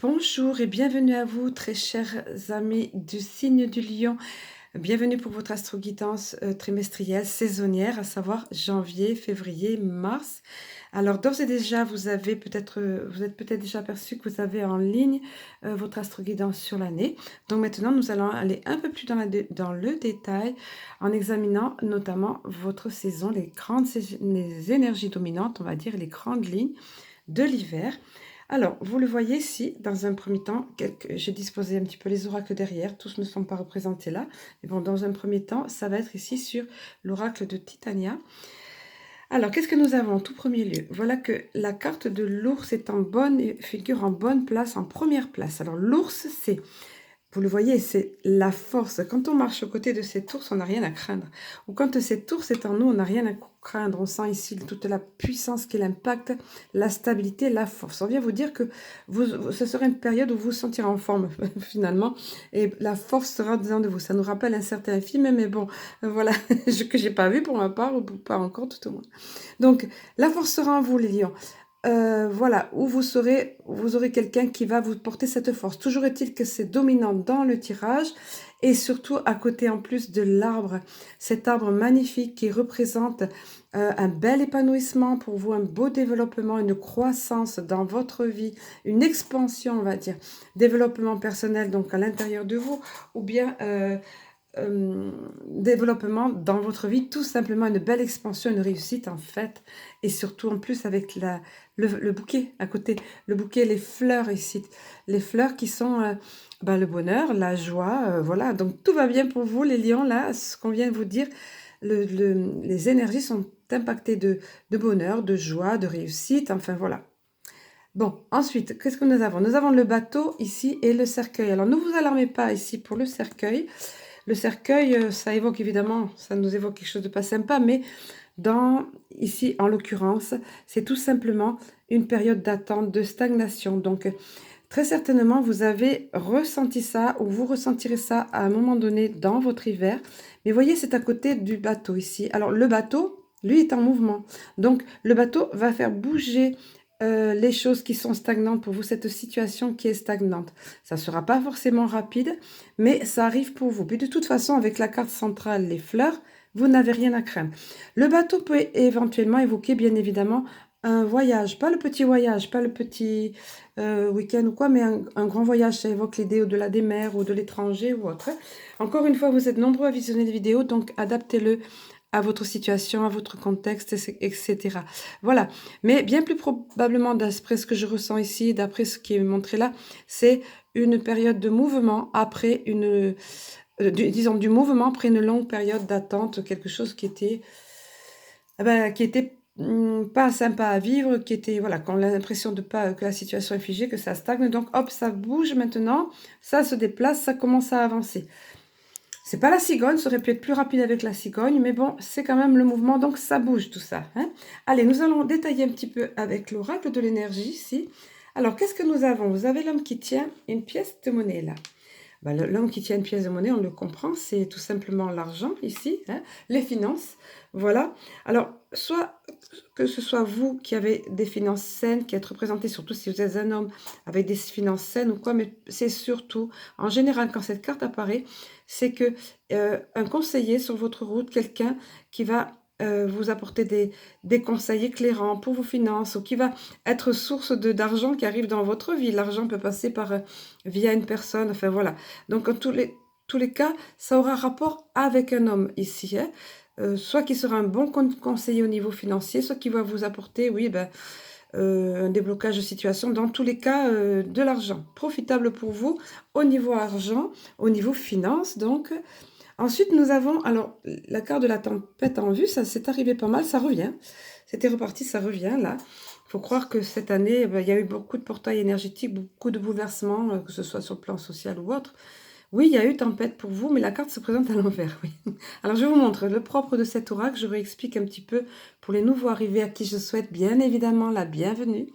Bonjour et bienvenue à vous, très chers amis du signe du lion. Bienvenue pour votre astro-guidance trimestrielle saisonnière, à savoir janvier, février, mars. Alors d'ores et déjà, vous êtes peut-être déjà aperçu que vous avez en ligne votre astro-guidance sur l'année. Donc maintenant, nous allons aller un peu plus dans le détail en examinant notamment votre saison, les énergies dominantes, on va dire, les grandes lignes de l'hiver. Alors, vous le voyez ici, dans un premier temps, j'ai disposé un petit peu les oracles derrière, tous ne sont pas représentés là. Mais bon, dans un premier temps, ça va être ici sur l'oracle de Titania. Alors, qu'est-ce que nous avons en tout premier lieu? Voilà que la carte de l'ours figure en bonne place, en première place. Alors, l'ours, vous le voyez, c'est la force. Quand on marche aux côtés de cet ours, on n'a rien à craindre. Ou quand cet ours est en nous, on n'a rien à craindre. On sent ici toute la puissance qu'il impacte, la stabilité, la force. On vient vous dire que ce sera une période où vous vous sentirez en forme, finalement, et la force sera dedans de vous. Ça nous rappelle un certain film, mais bon, voilà, que j'ai pas vu pour ma part, ou pas encore tout au moins. Donc, la force sera en vous, les lions. Voilà, où vous aurez quelqu'un qui va vous porter cette force. Toujours est-il que c'est dominant dans le tirage et surtout à côté en plus de l'arbre, cet arbre magnifique qui représente un bel épanouissement pour vous, un beau développement, une croissance dans votre vie, une expansion, on va dire, développement personnel donc à l'intérieur de vous ou bien développement dans votre vie, tout simplement une belle expansion, une réussite en fait, et surtout en plus avec le bouquet à côté, le bouquet, les fleurs ici, les fleurs qui sont le bonheur, la joie, voilà, donc tout va bien pour vous les lions, là, ce qu'on vient de vous dire, les énergies sont impactées de bonheur, de joie, de réussite, enfin voilà. Bon, ensuite, qu'est-ce que nous avons? Nous avons le bateau ici et le cercueil. Alors, ne vous alarmez pas ici pour le cercueil. Le cercueil, ça évoque évidemment, ça nous évoque quelque chose de pas sympa, mais ici, en l'occurrence, c'est tout simplement une période d'attente, de stagnation. Donc, très certainement, vous avez ressenti ça ou vous ressentirez ça à un moment donné dans votre hiver. Mais voyez, c'est à côté du bateau ici. Alors, le bateau, lui, est en mouvement. Donc, le bateau va faire bouger les choses qui sont stagnantes pour vous, cette situation qui est stagnante. Ça ne sera pas forcément rapide, mais ça arrive pour vous. Puis de toute façon, avec la carte centrale, les fleurs, vous n'avez rien à craindre. Le bateau peut éventuellement évoquer, bien évidemment, un voyage. Pas le petit voyage, pas le petit week-end ou quoi, mais un grand voyage. Ça évoque l'idée au-delà des mers ou de l'étranger ou autre. Encore une fois, vous êtes nombreux à visionner des vidéos, donc adaptez-le à votre situation, à votre contexte, etc. Voilà. Mais bien plus probablement, d'après ce que je ressens ici, d'après ce qui est montré là, c'est une période de mouvement après disons du mouvement après une longue période d'attente, quelque chose qui était, pas sympa à vivre, qui était, voilà, qu'on a l'impression que la situation est figée, que ça stagne. Donc, hop, ça bouge maintenant, ça se déplace, ça commence à avancer. C'est pas la cigogne, ça aurait pu être plus rapide avec la cigogne, mais bon, c'est quand même le mouvement, donc ça bouge tout ça. Hein. Allez, nous allons détailler un petit peu avec l'oracle de l'énergie ici. Alors, qu'est-ce que nous avons? Vous avez l'homme qui tient une pièce de monnaie là. L'homme qui tient une pièce de monnaie, on le comprend, c'est tout simplement l'argent ici, hein, les finances, voilà. Alors, soit que ce soit vous qui avez des finances saines, qui êtes représenté, surtout si vous êtes un homme avec des finances saines ou quoi, mais c'est surtout, en général, quand cette carte apparaît, c'est que un conseiller sur votre route, quelqu'un qui va vous apporter des conseils éclairants pour vos finances ou qui va être source d'argent qui arrive dans votre vie. L'argent peut passer via une personne, enfin voilà. Donc, en tous les cas, ça aura rapport avec un homme ici. Hein. Soit qui sera un bon conseiller au niveau financier, soit qui va vous apporter, oui, un déblocage de situation. Dans tous les cas, de l'argent. Profitable pour vous au niveau argent, au niveau finance, donc... Ensuite, nous avons, alors, la carte de la tempête en vue, ça s'est arrivé pas mal, ça revient. C'était reparti, ça revient, là. Il faut croire que cette année, il y a eu beaucoup de portails énergétiques, beaucoup de bouleversements, que ce soit sur le plan social ou autre. Oui, il y a eu tempête pour vous, mais la carte se présente à l'envers, oui. Alors, je vous montre le propre de cet oracle. Je réexplique un petit peu pour les nouveaux arrivés à qui je souhaite bien évidemment la bienvenue,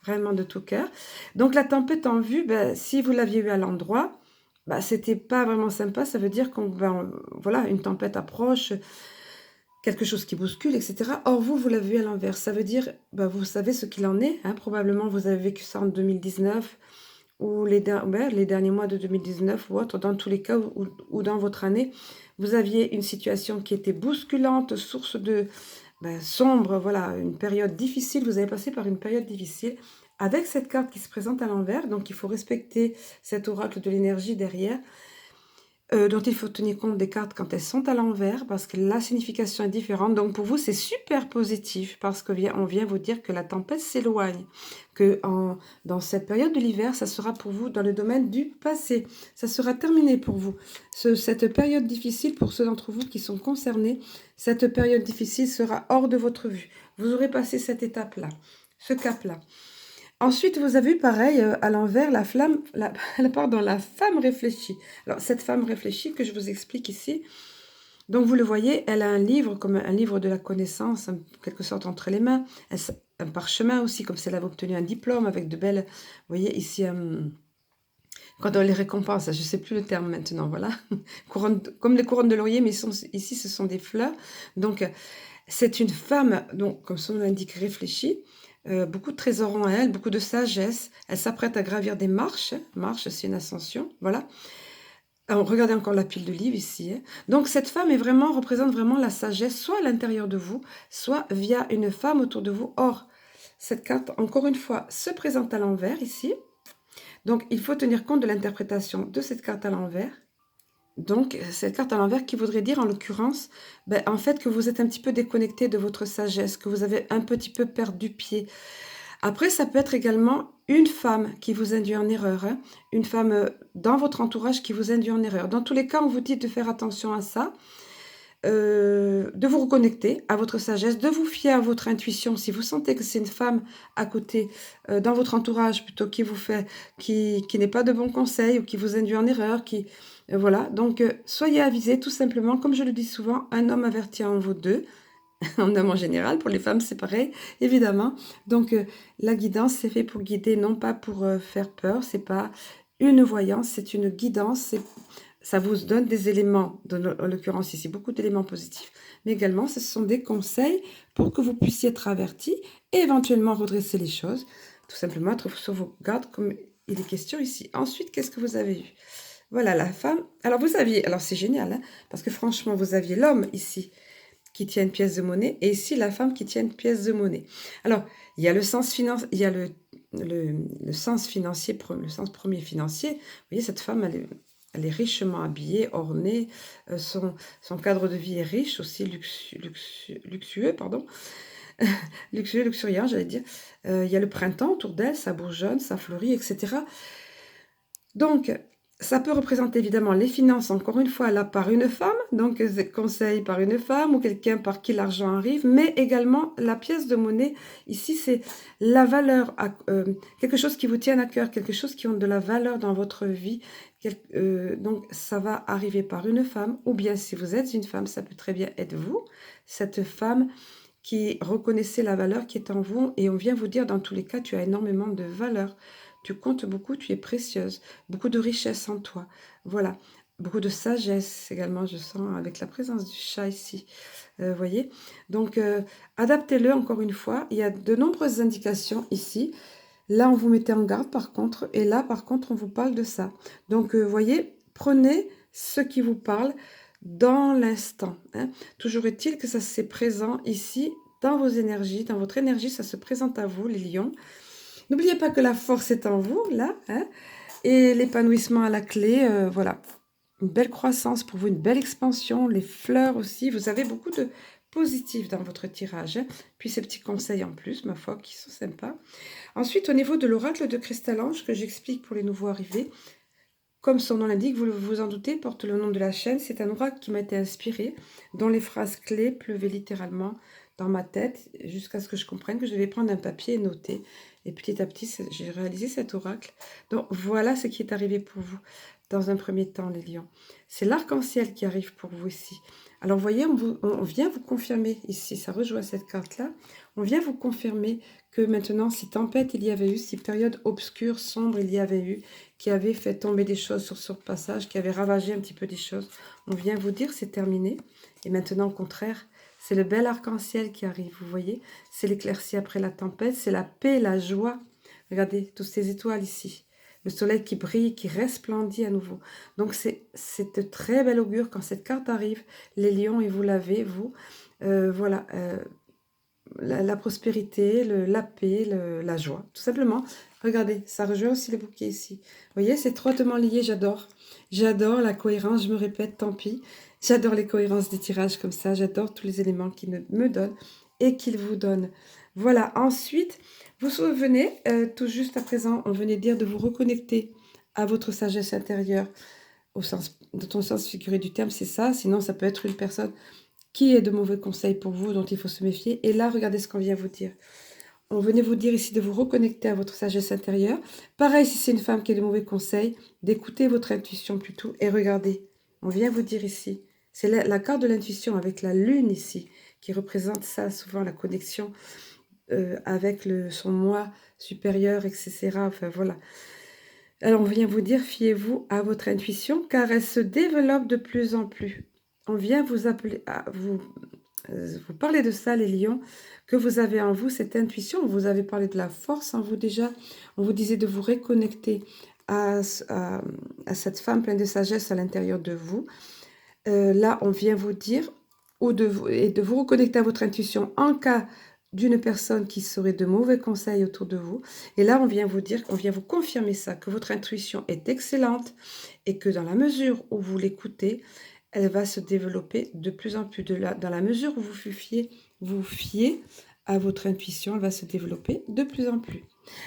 vraiment de tout cœur. Donc, la tempête en vue, si vous l'aviez eu à l'endroit, c'était pas vraiment sympa. Ça veut dire voilà, une tempête approche, quelque chose qui bouscule, etc. Or, vous l'avez vu à l'envers. Ça veut dire, vous savez ce qu'il en est. Hein, probablement, vous avez vécu ça en 2019 ou les derniers mois de 2019 ou autre, dans tous les cas, ou dans votre année, vous aviez une situation qui était bousculante, source de sombre, voilà, une période difficile, vous avez passé par une période difficile, avec cette carte qui se présente à l'envers, donc il faut respecter cet oracle de l'énergie derrière, dont il faut tenir compte des cartes quand elles sont à l'envers, parce que la signification est différente. Donc pour vous, c'est super positif, parce qu'on vient vous dire que la tempête s'éloigne, que dans cette période de l'hiver, ça sera pour vous dans le domaine du passé. Ça sera terminé pour vous. Cette période difficile, pour ceux d'entre vous qui sont concernés, cette période difficile sera hors de votre vue. Vous aurez passé cette étape-là, ce cap-là. Ensuite, vous avez vu pareil, à l'envers, la femme réfléchie. Alors, cette femme réfléchie que je vous explique ici, donc vous le voyez, elle a un livre, comme un livre de la connaissance, en quelque sorte entre les mains, un parchemin aussi, comme si elle avait obtenu un diplôme avec de belles, vous voyez ici, quand on les récompense, je ne sais plus le terme maintenant, voilà, comme les couronnes de laurier, mais ici ce sont des fleurs. Donc, c'est une femme, donc, comme son nom l'indique, réfléchie, beaucoup de trésors en elle, beaucoup de sagesse. Elle s'apprête à gravir des marches. Marche, c'est une ascension. Voilà. Alors, regardez encore la pile de livres ici. Hein. Donc, cette femme représente vraiment la sagesse, soit à l'intérieur de vous, soit via une femme autour de vous. Or, cette carte, encore une fois, se présente à l'envers ici. Donc, il faut tenir compte de l'interprétation de cette carte à l'envers. Donc, cette carte à l'envers qui voudrait dire, en l'occurrence, en fait, que vous êtes un petit peu déconnecté de votre sagesse, que vous avez un petit peu perdu pied. Après, ça peut être également une femme qui vous induit en erreur, hein, une femme dans votre entourage qui vous induit en erreur. Dans tous les cas, on vous dit de faire attention à ça, de vous reconnecter à votre sagesse, de vous fier à votre intuition. Si vous sentez que c'est une femme à côté, dans votre entourage plutôt, qui n'est pas de bons conseils ou qui vous induit en erreur, voilà, donc soyez avisés tout simplement, comme je le dis souvent, un homme averti en vaut deux, un homme en général, pour les femmes c'est pareil, évidemment. Donc la guidance c'est fait pour guider, non pas pour faire peur, c'est pas une voyance, c'est une guidance, ça vous donne des éléments, en l'occurrence ici beaucoup d'éléments positifs, mais également ce sont des conseils pour que vous puissiez être avertis et éventuellement redresser les choses, tout simplement être sur vos gardes comme il est question ici. Ensuite, qu'est-ce que vous avez eu? Voilà, la femme. Alors, c'est génial, hein, parce que franchement, vous aviez l'homme ici qui tient une pièce de monnaie et ici, la femme qui tient une pièce de monnaie. Alors, il y a le sens financier, il y a le sens financier, le sens premier financier. Vous voyez, cette femme, elle est richement habillée, ornée, son cadre de vie est riche, aussi luxueux, pardon. Luxueux, luxuriant, j'allais dire. Il y a le printemps autour d'elle, ça bourgeonne, ça fleurit, etc. Donc, ça peut représenter évidemment les finances, encore une fois, là, par une femme, donc conseil par une femme ou quelqu'un par qui l'argent arrive, mais également la pièce de monnaie. Ici, c'est la valeur, quelque chose qui vous tient à cœur, quelque chose qui a de la valeur dans votre vie. Donc, ça va arriver par une femme, ou bien si vous êtes une femme, ça peut très bien être vous, cette femme qui reconnaissez la valeur qui est en vous, et on vient vous dire, dans tous les cas, tu as énormément de valeur. Tu comptes beaucoup, tu es précieuse, beaucoup de richesse en toi. Voilà, beaucoup de sagesse également, je sens, avec la présence du chat ici. Voyez. Donc, adaptez-le encore une fois. Il y a de nombreuses indications ici. Là, on vous mettait en garde par contre. Et là, par contre, on vous parle de ça. Donc, voyez, prenez ce qui vous parle dans l'instant. Hein. Toujours est-il que ça c'est présent ici, dans vos énergies. Dans votre énergie, ça se présente à vous, les lions. N'oubliez pas que la force est en vous, là, hein, et l'épanouissement à la clé, voilà. Une belle croissance pour vous, une belle expansion, les fleurs aussi. Vous avez beaucoup de positif dans votre tirage. Hein. Puis ces petits conseils en plus, ma foi, qui sont sympas. Ensuite, au niveau de l'oracle de Cristal-Ange, que j'explique pour les nouveaux arrivés, comme son nom l'indique, vous vous en doutez, porte le nom de la chaîne. C'est un oracle qui m'a été inspiré, dont les phrases clés pleuvaient littéralement dans ma tête, jusqu'à ce que je comprenne que je devais prendre un papier et noter. Et petit à petit, j'ai réalisé cet oracle. Donc voilà ce qui est arrivé pour vous dans un premier temps, les lions. C'est l'arc-en-ciel qui arrive pour vous ici. Alors vous voyez, on vient vous confirmer ici, ça rejoint cette carte-là, on vient vous confirmer que maintenant, si tempête il y avait eu, si période obscure, sombre il y avait eu, qui avait fait tomber des choses sur ce passage, qui avait ravagé un petit peu des choses, on vient vous dire c'est terminé. Et maintenant, au contraire, c'est le bel arc-en-ciel qui arrive, vous voyez. C'est l'éclaircie après la tempête, c'est la paix, la joie. Regardez, toutes ces étoiles ici. le soleil qui brille, qui resplendit à nouveau. Donc c'est de très bel augure quand cette carte arrive, les lions, et vous l'avez, vous. Voilà, la prospérité, la paix, la joie, tout simplement. Regardez, ça rejoint aussi les bouquets ici. Vous voyez, c'est étroitement lié, j'adore. J'adore la cohérence, je me répète, tant pis. J'adore les cohérences des tirages comme ça, j'adore tous les éléments qu'il me donne et qu'il vous donne. Voilà, ensuite, vous vous souvenez, tout juste à présent, on venait dire de vous reconnecter à votre sagesse intérieure, dans ton sens figuré du terme, c'est ça. Sinon, ça peut être une personne qui est de mauvais conseils pour vous, dont il faut se méfier. Et là, regardez ce qu'on vient vous dire. On venait vous dire ici de vous reconnecter à votre sagesse intérieure. Pareil, si c'est une femme qui a de mauvais conseils, d'écouter votre intuition plutôt. Et regardez, on vient vous dire ici, c'est la carte de l'intuition avec la lune ici, qui représente ça, souvent la connexion avec son moi supérieur, etc. Enfin, voilà. Alors, on vient vous dire, fiez-vous à votre intuition, car elle se développe de plus en plus. On vient vous appeler, vous parler de ça, les lions, que vous avez en vous cette intuition. Vous avez parlé de la force en vous déjà. On vous disait de vous reconnecter à cette femme pleine de sagesse à l'intérieur de vous. Là, on vient vous dire, et de vous reconnecter à votre intuition en cas d'une personne qui serait de mauvais conseils autour de vous. Et là, on vient vous dire, on vient vous confirmer ça, que votre intuition est excellente et que dans la mesure où vous l'écoutez, elle va se développer de plus en plus. Dans la mesure où vous fiez à votre intuition, elle va se développer de plus en plus.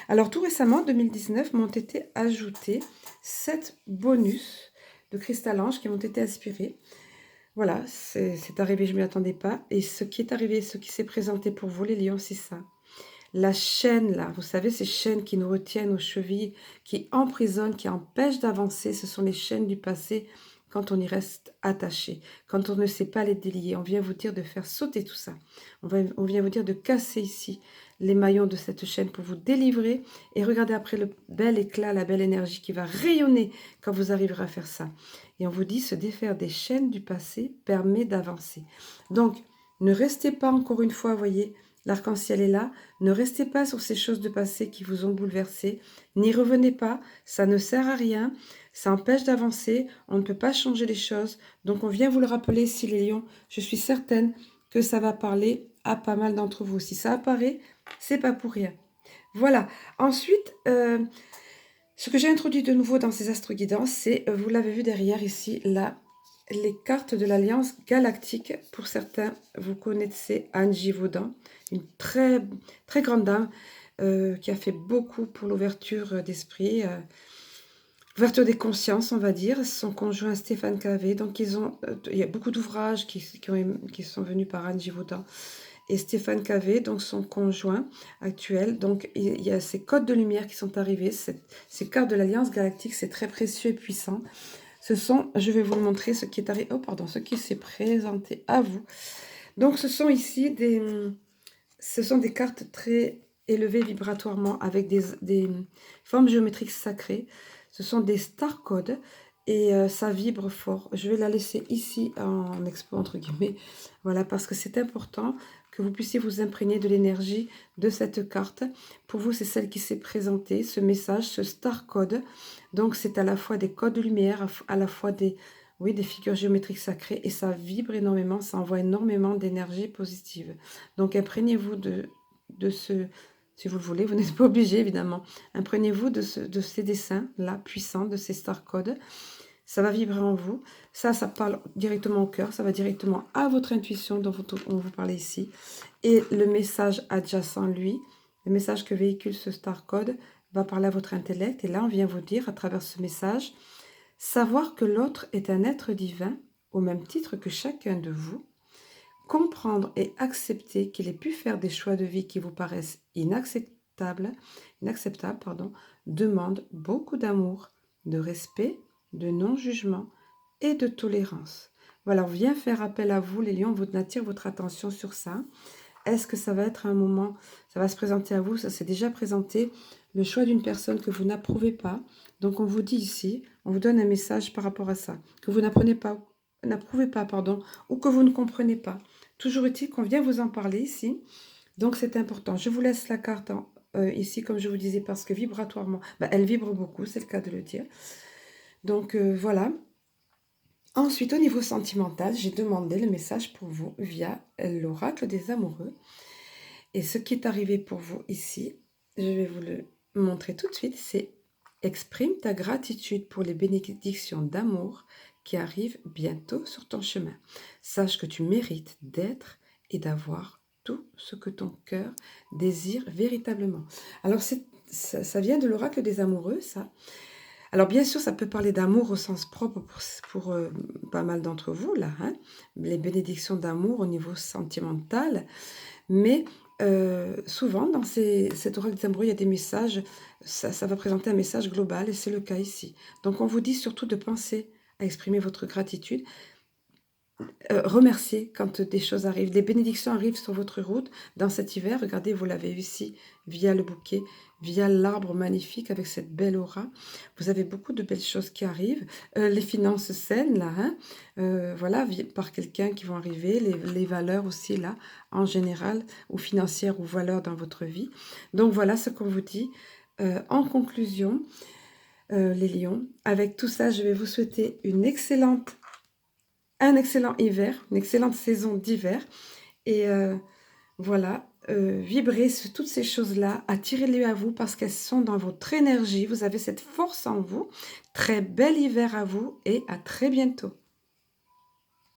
Alors, tout récemment, 2019, m'ont été ajoutés 7 bonus de cristal ange qui m'ont été inspirés. Voilà, c'est arrivé, je ne m'y attendais pas. Et ce qui est arrivé, ce qui s'est présenté pour vous, les lions, c'est ça. La chaîne, là, vous savez, ces chaînes qui nous retiennent aux chevilles, qui emprisonnent, qui empêchent d'avancer, ce sont les chaînes du passé quand on y reste attaché, quand on ne sait pas les délier. On vient vous dire de faire sauter tout ça. On vient vous dire de casser ici les maillons de cette chaîne pour vous délivrer. Et regardez après le bel éclat, la belle énergie qui va rayonner quand vous arriverez à faire ça. Et on vous dit, se défaire des chaînes du passé permet d'avancer. Donc, ne restez pas encore une fois, voyez, l'arc-en-ciel est là. Ne restez pas sur ces choses de passé qui vous ont bouleversé. N'y revenez pas, ça ne sert à rien. Ça empêche d'avancer, on ne peut pas changer les choses. Donc on vient vous le rappeler, si les lions, je suis certaine que ça va parler à pas mal d'entre vous. Si ça apparaît, c'est pas pour rien. Voilà. Ensuite, ce que j'ai introduit de nouveau dans ces astro-guidances, c'est, vous l'avez vu derrière ici, là, les cartes de l'Alliance Galactique. Pour certains, vous connaissez Anne Givaudan, une très, très grande dame qui a fait beaucoup pour l'ouverture d'esprit, ouverture des consciences, on va dire. Son conjoint Stéphane Cavé. Donc, il y a beaucoup d'ouvrages qui sont venus par Anne Givaudan et Stéphane Cavé, donc son conjoint actuel. Donc, il y a ces codes de lumière qui sont arrivés. Ces cartes de l'Alliance Galactique, c'est très précieux et puissant. Ce sont, je vais vous le montrer, ce qui est arrivé, ce qui s'est présenté à vous. Donc, ce sont ici ce sont des cartes très élevées vibratoirement avec des formes géométriques sacrées. Ce sont des star codes et ça vibre fort. Je vais la laisser ici en expo, entre guillemets. Voilà, parce que c'est important que vous puissiez vous imprégner de l'énergie de cette carte. Pour vous, c'est celle qui s'est présentée, ce message, ce star code. Donc, c'est à la fois des codes de lumière, à la fois des figures géométriques sacrées, et ça vibre énormément, ça envoie énormément d'énergie positive. Donc, imprégnez-vous de ce, si vous le voulez, vous n'êtes pas obligé évidemment, imprégnez-vous de ces dessins-là, puissants, de ces star codes. Ça va vibrer en vous. Ça parle directement au cœur, ça va directement à votre intuition dont on vous parlait ici. Et le message adjacent, lui, le message que véhicule ce star code, va parler à votre intellect. Et là, on vient vous dire, à travers ce message, savoir que l'autre est un être divin, au même titre que chacun de vous. Comprendre et accepter qu'il ait pu faire des choix de vie qui vous paraissent inacceptables, demande beaucoup d'amour, de respect, de non-jugement et de tolérance. Voilà, on vient faire appel à vous, les lions, on attire votre attention sur ça. Est-ce que ça va être un moment, ça va se présenter à vous, ça s'est déjà présenté, le choix d'une personne que vous n'approuvez pas. Donc on vous dit ici, on vous donne un message par rapport à ça, que vous n'approuvez pas, ou que vous ne comprenez pas. Toujours est-il qu'on vient vous en parler ici. Donc c'est important. Je vous laisse la carte ici, comme je vous disais, parce que vibratoirement, bah, elle vibre beaucoup, c'est le cas de le dire. Donc, voilà. Ensuite, au niveau sentimental, j'ai demandé le message pour vous via l'oracle des amoureux. Et ce qui est arrivé pour vous ici, je vais vous le montrer tout de suite, c'est exprime ta gratitude pour les bénédictions d'amour qui arrivent bientôt sur ton chemin. Sache que tu mérites d'être et d'avoir tout ce que ton cœur désire véritablement. Alors, ça vient de l'oracle des amoureux, ça. Alors, bien sûr, ça peut parler d'amour au sens propre pour pas mal d'entre vous, là, hein, les bénédictions d'amour au niveau sentimental, mais souvent, dans cet oracle des amoureux, il y a des messages, ça va présenter un message global, et c'est le cas ici. Donc, on vous dit surtout de penser à exprimer votre gratitude, remercier quand des choses arrivent, des bénédictions arrivent sur votre route dans cet hiver. Regardez, vous l'avez ici via le bouquet, via l'arbre magnifique avec cette belle aura. Vous avez beaucoup de belles choses qui arrivent. Les finances saines, là, hein, voilà, par quelqu'un qui vont arriver, les valeurs aussi, là, en général, ou financières ou valeurs dans votre vie. Donc, voilà ce qu'on vous dit. En conclusion, les lions, avec tout ça, je vais vous souhaiter un excellent hiver, une excellente saison d'hiver. Et voilà, vibrez sur toutes ces choses-là, attirez-les à vous parce qu'elles sont dans votre énergie. Vous avez cette force en vous. Très bel hiver à vous et à très bientôt.